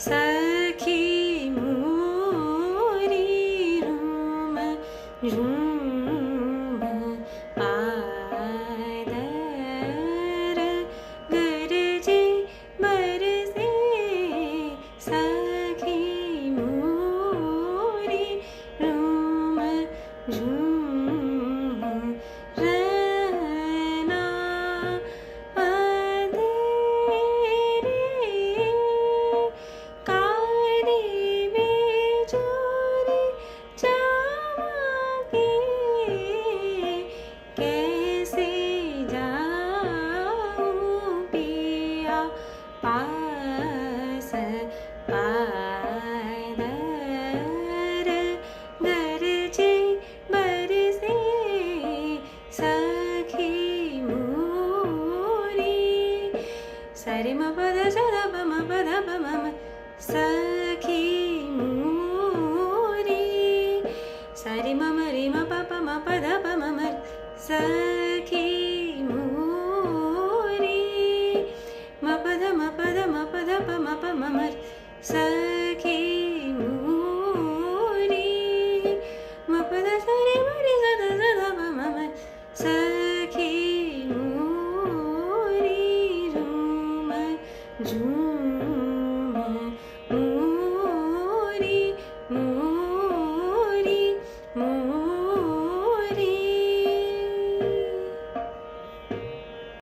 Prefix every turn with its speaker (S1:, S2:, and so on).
S1: सखी मोरी room room आदर गरजे बरसे सखी मोरी रूम रूम रना अंधेरे काली बेजोरी चमके कैसे जाऊं पिया पास पादर गरजे बरसे सखी मोरी सरि म पद सद प म पद प म म सखी मोरी सरि म म रि म प प म पद प म म स